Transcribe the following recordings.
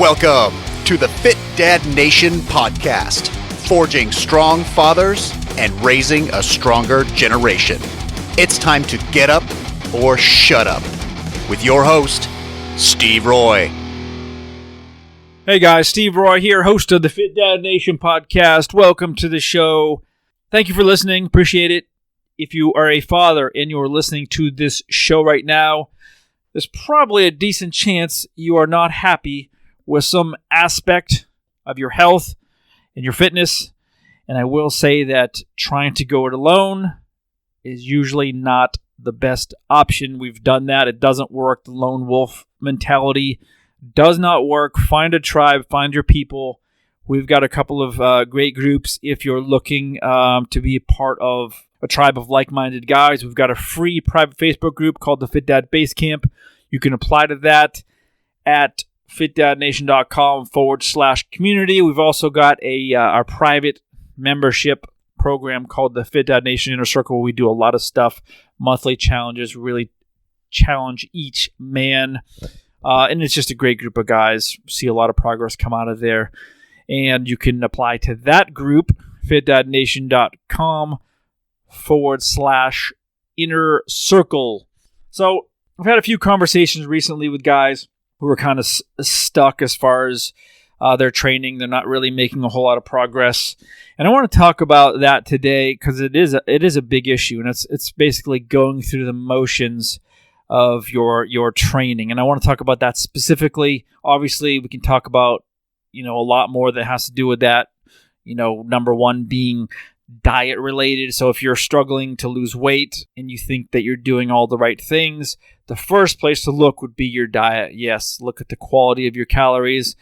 Welcome to the Fit Dad Nation podcast, forging strong fathers and raising a stronger generation. It's time to get up or shut up with your host, Steve Roy. Hey guys, Steve Roy here, host of the Fit Dad Nation podcast. Welcome to the show. Thank you for listening. Appreciate it. If you are a father and you're listening to this show right now, there's probably a decent chance you are not happy with some aspect of your health and your fitness. And I will say that trying to go it alone is usually not the best option. We've done that. It doesn't work. The lone wolf mentality does not work. Find a tribe. Find your people. We've got a couple of great groups if you're looking to be a part of a tribe of like-minded guys. We've got a free private Facebook group called the Fit Dad Base Camp. You can apply to that at fitdadnation.com/community. We've also got our private membership program called the Fit Dad Nation Inner Circle, where we do a lot of stuff, monthly challenges, really challenge each man. And it's just a great group of guys. See a lot of progress come out of there. And you can apply to that group, fitdadnation.com/inner circle. So I've had a few conversations recently with guys who are kind of stuck as far as their training. They're not really making a whole lot of progress. And I want to talk about that today because it is a big issue. And it's basically going through the motions of your training. And I want to talk about that specifically. Obviously, we can talk about, a lot more that has to do with that. Number one being diet related. So if you're struggling to lose weight and you think that you're doing all the right things, the first place to look would be your diet. Yes, look at the quality of your calories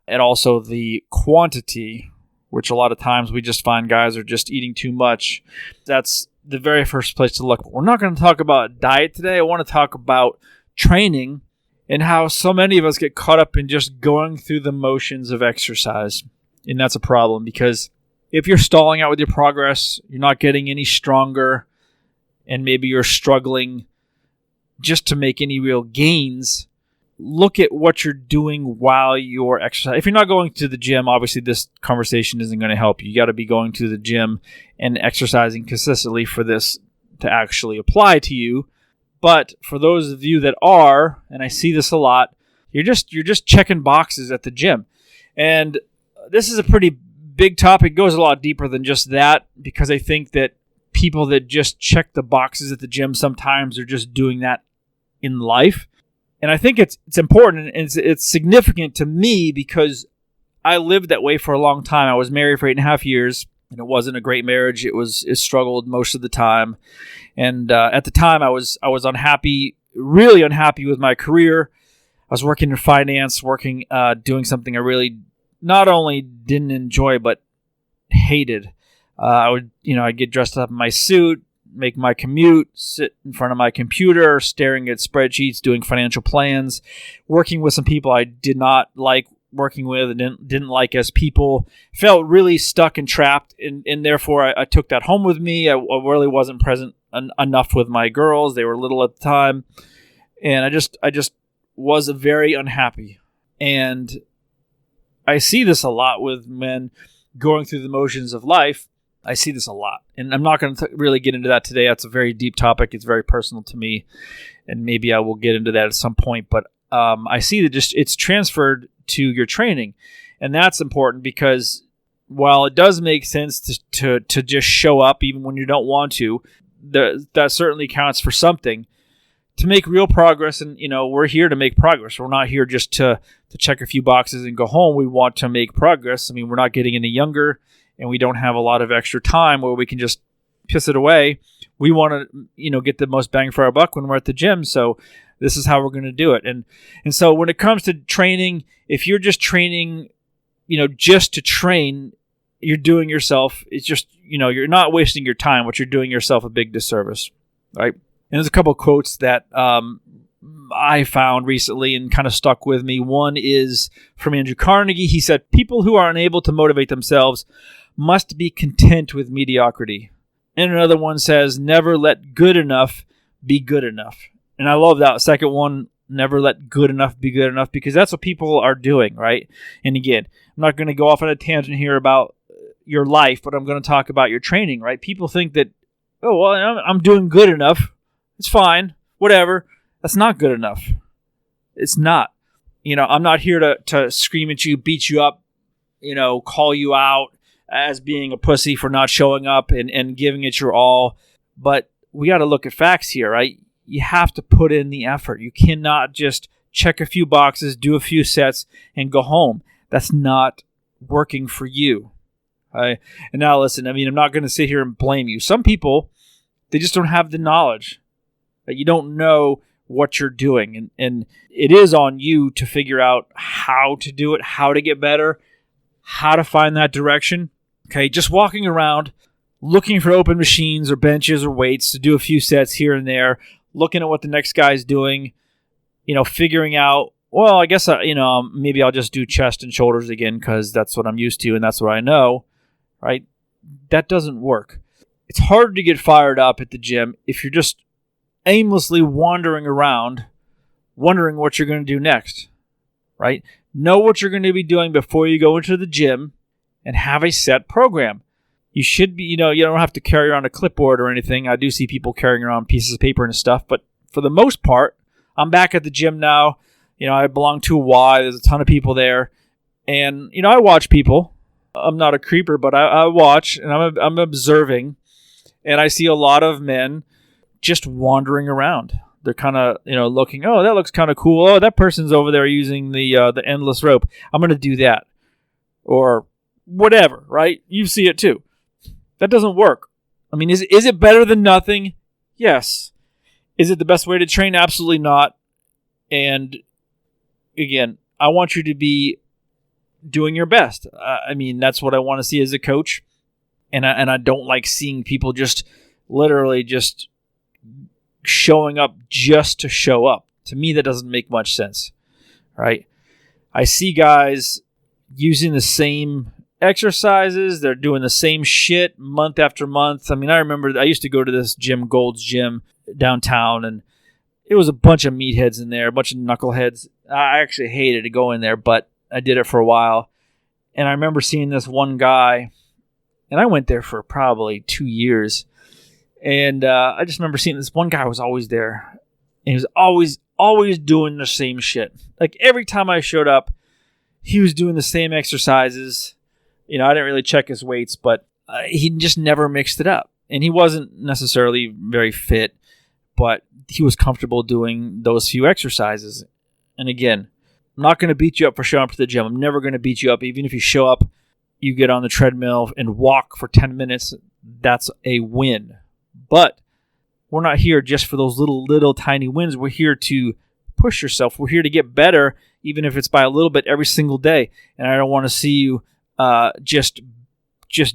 and also the quantity, which a lot of times we just find guys are just eating too much. That's the very first place to look. We're not going to talk about diet today. I want to talk about training and how so many of us get caught up in just going through the motions of exercise. And that's a problem because if you're stalling out with your progress, you're not getting any stronger, and maybe you're struggling just to make any real gains, look at what you're doing while you're exercising. If you're not going to the gym, obviously this conversation isn't going to help you. You got to be going to the gym and exercising consistently for this to actually apply to you. But for those of you that are, and I see this a lot, you're just checking boxes at the gym. And this is a pretty big topic. It goes a lot deeper than just that, because I think that people that just check the boxes at the gym sometimes are just doing that in life. And I think it's important and it's significant to me because I lived that way for a long time. I was married for 8.5 years, and it wasn't a great marriage. It struggled most of the time. And at the time, I was unhappy, really unhappy with my career. I was working in finance, doing something I really not only didn't enjoy but hated. I'd get dressed up in my suit, make my commute, sit in front of my computer, staring at spreadsheets, doing financial plans, working with some people I did not like working with and didn't like as people. Felt really stuck and trapped, and therefore I took that home with me. I really wasn't present enough with my girls. They were little at the time, and I just was very unhappy. And I see this a lot with men going through the motions of life. I see this a lot. And I'm not going to really get into that today. That's a very deep topic. It's very personal to me. And maybe I will get into that at some point. But I see that it's transferred to your training. And that's important because while it does make sense to just show up even when you don't want to, that certainly counts for something. To make real progress, and we're here to make progress. We're not here just to check a few boxes and go home. We want to make progress. I mean, we're not getting any younger, and we don't have a lot of extra time where we can just piss it away. We want to, get the most bang for our buck when we're at the gym. So this is how we're going to do it. And so when it comes to training, if you're just training, just to train, you're doing yourself. It's just, you're not wasting your time, but you're doing yourself a big disservice, right? And there's a couple of quotes that I found recently and kind of stuck with me. One is from Andrew Carnegie. He said, "People who are unable to motivate themselves must be content with mediocrity." And another one says, "Never let good enough be good enough." And I love that second one Never let good enough be good enough, because that's what people are doing, right? And again, I'm not going to go off on a tangent here about your life, but I'm going to talk about your training, right? People think that, oh, well, I'm doing good enough. It's fine. Whatever. That's not good enough. It's not. I'm not here to scream at you, beat you up, call you out as being a pussy for not showing up and giving it your all. But we got to look at facts here, right? You have to put in the effort. You cannot just check a few boxes, do a few sets, and go home. That's not working for you. And now listen, I'm not going to sit here and blame you. Some people, they just don't have the knowledge. You don't know what you're doing. And it is on you to figure out how to do it, how to get better, how to find that direction. Okay, just walking around, looking for open machines or benches or weights to do a few sets here and there, looking at what the next guy's doing, figuring out, well, I guess, maybe I'll just do chest and shoulders again because that's what I'm used to and that's what I know, right? That doesn't work. It's hard to get fired up at the gym if you're just aimlessly wandering around, wondering what you're going to do next, right? Know what you're going to be doing before you go into the gym and have a set program. You should be, you don't have to carry around a clipboard or anything. I do see people carrying around pieces of paper and stuff, but for the most part, I'm back at the gym now. I belong to a Y. There's a ton of people there. And, I watch people. I'm not a creeper, but I watch and I'm observing. And I see a lot of men just wandering around. They're kind of, looking, oh, that looks kind of cool. Oh, that person's over there using the endless rope. I'm going to do that. Or whatever, right? You see it too. That doesn't work. Is it better than nothing? Yes. Is it the best way to train? Absolutely not. And again, I want you to be doing your best. That's what I want to see as a coach. And I don't like seeing people just literally just showing up just to show up. To me, that doesn't make much sense, right? I see guys using the same exercises. They're doing the same shit month after month. I remember I used to go to this gym, Gold's Gym, downtown, and it was a bunch of meatheads in there, a bunch of knuckleheads. I actually hated to go in there, but I did it for a while. And I remember seeing this one guy, and I went there for probably 2 years. And I just remember seeing this one guy was always there. And he was always doing the same shit. Like every time I showed up, he was doing the same exercises. I didn't really check his weights, but he just never mixed it up. And he wasn't necessarily very fit, but he was comfortable doing those few exercises. And again, I'm not going to beat you up for showing up to the gym. I'm never going to beat you up. Even if you show up, you get on the treadmill and walk for 10 minutes, that's a win. But we're not here just for those little tiny wins. We're here to push yourself. We're here to get better, even if it's by a little bit every single day. And I don't want to see you just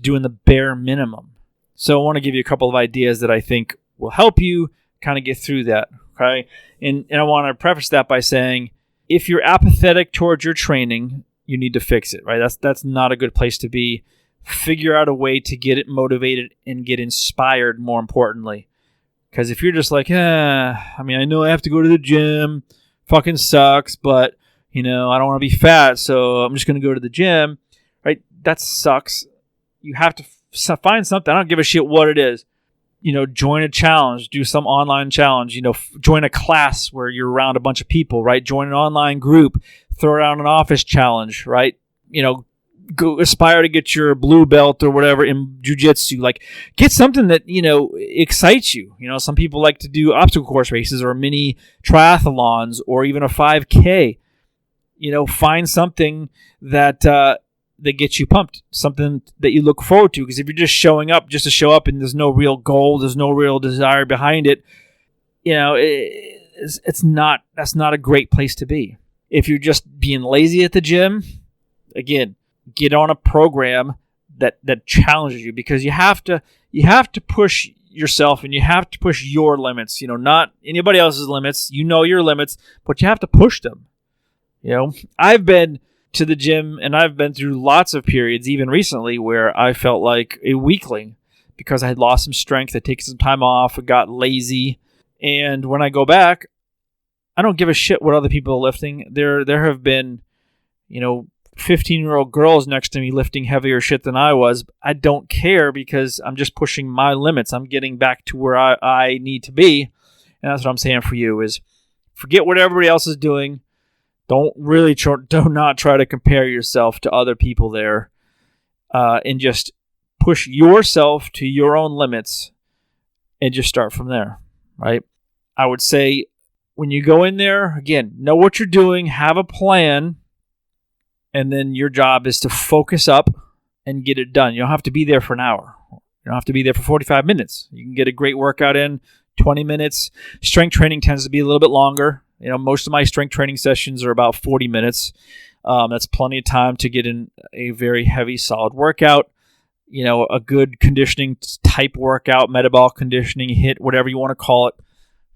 doing the bare minimum. So I want to give you a couple of ideas that I think will help you kind of get through that. Okay, and I want to preface that by saying, if you're apathetic towards your training, you need to fix it. Right? That's not a good place to be. Figure out a way to get it motivated and get inspired, more importantly. Because if you're just like, I know I have to go to the gym, fucking sucks, but, I don't want to be fat, so I'm just going to go to the gym, right? That sucks. You have to find something. I don't give a shit what it is. Join a challenge, do some online challenge, join a class where you're around a bunch of people, right? Join an online group, throw out an office challenge, right? Go aspire to get your blue belt or whatever in jiu-jitsu. Like, get something that excites you. Some people like to do obstacle course races or mini triathlons or even a 5K. Find something that gets you pumped, something that you look forward to. Because if you're just showing up just to show up and there's no real goal, there's no real desire behind it, that's not a great place to be. If you're just being lazy at the gym, again, get on a program that challenges you, because you have to push yourself and you have to push your limits, not anybody else's limits. Your limits, but you have to push them. I've been to the gym and I've been through lots of periods, even recently, where I felt like a weakling because I had lost some strength, I'd taken some time off, I got lazy. And when I go back, I don't give a shit what other people are lifting. There have been, 15-year-old girls next to me lifting heavier shit than I was. I don't care because I'm just pushing my limits. I'm getting back to where I need to be. And that's what I'm saying for you is forget what everybody else is doing. Do not try to compare yourself to other people there, and just push yourself to your own limits and just start from there, right? I would say when you go in there, again, know what you're doing, have a plan, and then your job is to focus up and get it done. You don't have to be there for an hour. You don't have to be there for 45 minutes. You can get a great workout in 20 minutes. Strength training tends to be a little bit longer. Most of my strength training sessions are about 40 minutes. That's plenty of time to get in a very heavy, solid workout. A good conditioning type workout, metabolic conditioning, hit, whatever you want to call it.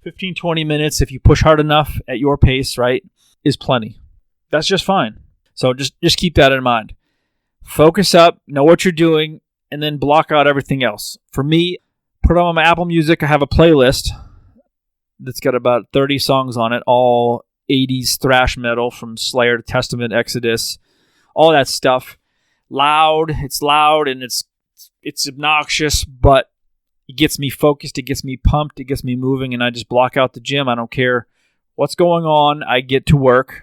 15, 20 minutes, if you push hard enough at your pace, right, is plenty. That's just fine. So just keep that in mind. Focus up, know what you're doing, and then block out everything else. For me, put on my Apple Music. I have a playlist that's got about 30 songs on it, all 80s thrash metal from Slayer to Testament, Exodus, all that stuff. It's loud and it's obnoxious, but it gets me focused, it gets me pumped, it gets me moving, and I just block out the gym. I don't care what's going on. I get to work,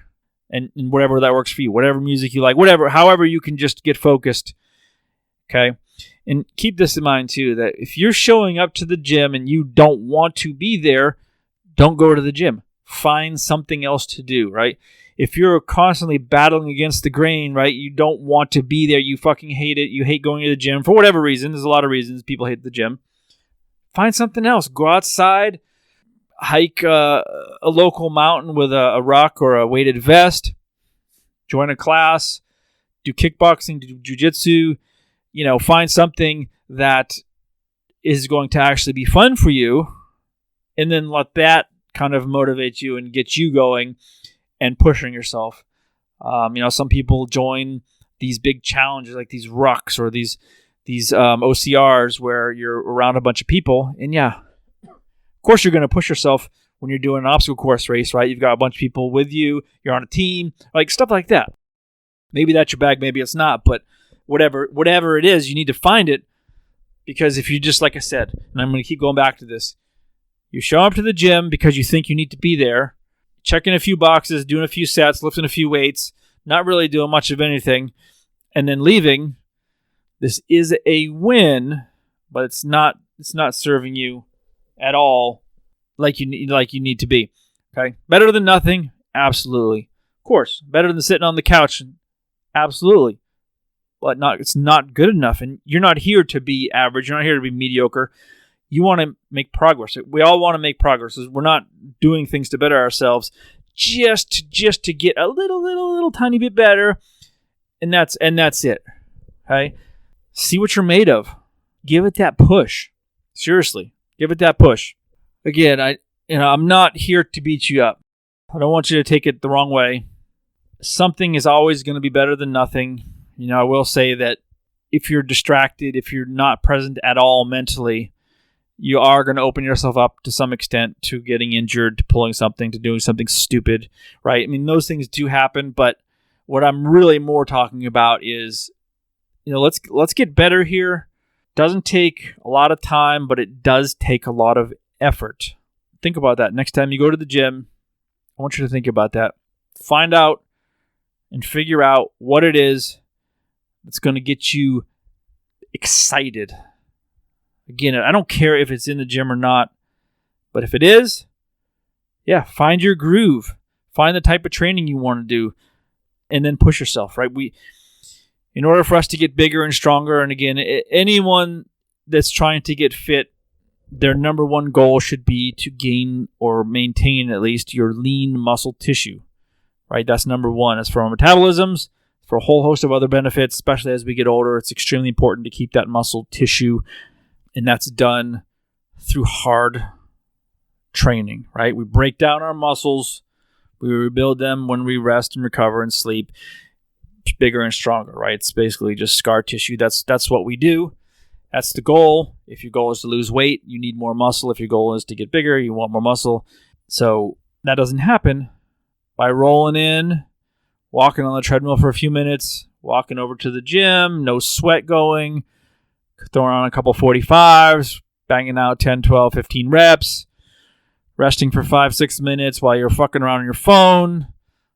and whatever that works for you, whatever music you like, however you can just get focused, okay? And keep this in mind, too, that if you're showing up to the gym and you don't want to be there, don't go to the gym. Find something else to do, right? If you're constantly battling against the grain, right, you don't want to be there, you fucking hate it, you hate going to the gym for whatever reason. There's a lot of reasons people hate the gym. Find something else. Go outside, hike a local mountain with a rock or a weighted vest, join a class, do kickboxing, do jiu-jitsu, find something that is going to actually be fun for you, and then let that kind of motivate you and get you going and pushing yourself. Some people join these big challenges like these rucks or these OCRs where you're around a bunch of people. And yeah, of course you're going to push yourself when you're doing an obstacle course race, right? You've got a bunch of people with you. You're on a team, like stuff like that. Maybe that's your bag, maybe it's not. But whatever it is, you need to find it, because if you just, like I said, and I'm going to keep going back to this, you show up to the gym because you think you need to be there, checking a few boxes, doing a few sets, lifting a few weights, not really doing much of anything, and then leaving. This is a win, but it's not serving you at all like you need to be. Okay? Better than nothing? Absolutely. Of course. Better than sitting on the couch? Absolutely. But it's not good enough. And you're not here to be average. You're not here to be mediocre. You want to make progress. We all want to make progress. We're not doing things to better ourselves, just to get a little tiny bit better, and that's it. Okay? See what you're made of. Give it that push. Seriously, give it that push. Again, I'm not here to beat you up. I don't want you to take it the wrong way. Something is always going to be better than nothing. I will say that if you're distracted, if you're not present at all mentally, you are going to open yourself up to some extent to getting injured, to pulling something, to doing something stupid, right? I mean, those things do happen, but what I'm really more talking about is, let's get better here. Doesn't take a lot of time, but it does take a lot of effort. Think about that. Next time you go to the gym, I want you to think about that. Find out and figure out what it is that's going to get you excited. Again, I don't care if it's in the gym or not, but if it is, yeah, find your groove. Find the type of training you want to do, and then push yourself, right? In order for us to get bigger and stronger, and again, anyone that's trying to get fit, their number one goal should be to gain or maintain at least your lean muscle tissue, right? That's number one. As for our metabolisms, for a whole host of other benefits, especially as we get older, it's extremely important to keep that muscle tissue, and that's done through hard training, right? We break down our muscles, we rebuild them when we rest and recover and sleep, bigger and stronger, right? It's basically just scar tissue. That's what we do. That's the goal. If your goal is to lose weight, you need more muscle. If your goal is to get bigger, you want more muscle. So That doesn't happen by rolling in, walking on the treadmill for a few minutes, walking over to the gym, no sweat going, throwing on a couple 45s, banging out 10, 12, 15 reps, resting for 5-6 minutes while you're fucking around on your phone,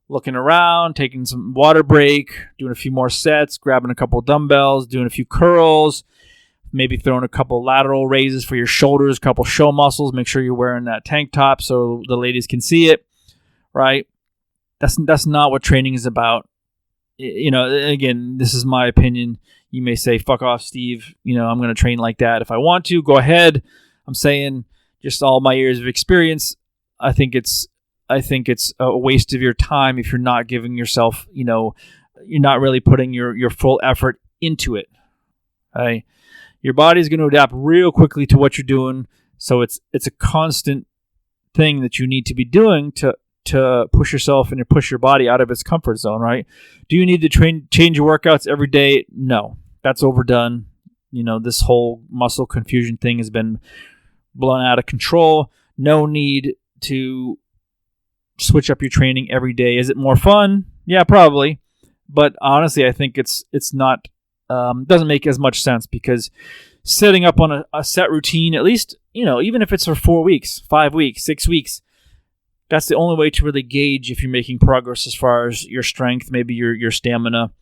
looking around, taking some water break, doing a few more sets, grabbing a couple dumbbells, doing a few curls, maybe throwing a couple lateral raises for your shoulders, a couple show muscles. Make sure you're wearing that tank top so the ladies can see it, right? That's not what training is about. Again, this is my opinion. You may say, fuck off, Steve. I'm going to train like that. If I want to, go ahead. I'm saying just all my years of experience, I think it's a waste of your time if you're not giving yourself, you're not really putting your full effort into it. Okay? Your body's going to adapt real quickly to what you're doing. So it's a constant thing that you need to be doing to push yourself and to push your body out of its comfort zone, right? Do you need to change your workouts every day? No, that's overdone. This whole muscle confusion thing has been blown out of control. No need to switch up your training every day. Is it more fun? Yeah, probably. But honestly, I think it's not, doesn't make as much sense, because setting up on a set routine, at least, even if it's for 4 weeks, 5 weeks, 6 weeks, that's the only way to really gauge if you're making progress as far as your strength, maybe your stamina.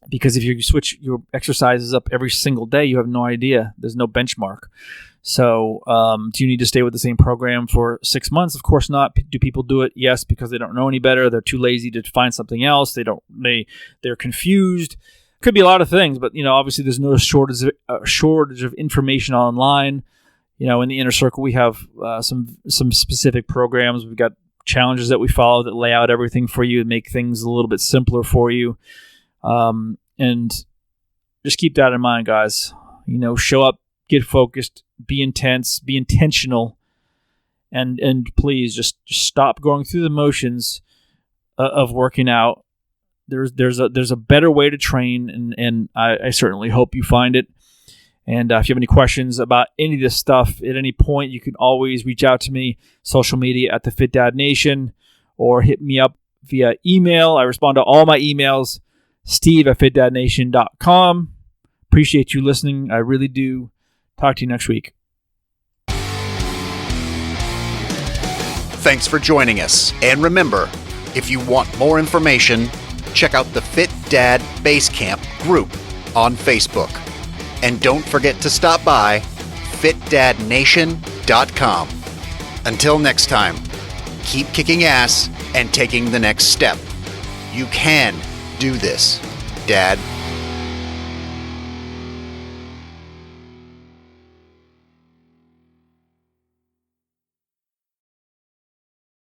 Because if you switch your exercises up every single day, you have no idea. There's no benchmark. So do you need to stay with the same program for 6 months? Of course not. Do people do it? Yes, because they don't know any better. They're too lazy to find something else. They're confused. Could be a lot of things, but obviously there's no shortage of information online. In the inner circle, we have some specific programs. We've got challenges that we follow that lay out everything for you and make things a little bit simpler for you. And just keep that in mind, guys. Show up, get focused, be intense, be intentional, and please just stop going through the motions of working out. There's a better way to train, and I certainly hope you find it. And if you have any questions about any of this stuff at any point, you can always reach out to me, social media at the Fit Dad Nation, or hit me up via email. I respond to all my emails, steve@fitdadnation.com. Appreciate you listening. I really do. Talk to you next week. Thanks for joining us. And remember, if you want more information, check out the Fit Dad Basecamp group on Facebook. And don't forget to stop by fitdadnation.com. Until next time, keep kicking ass and taking the next step. You can do this, Dad.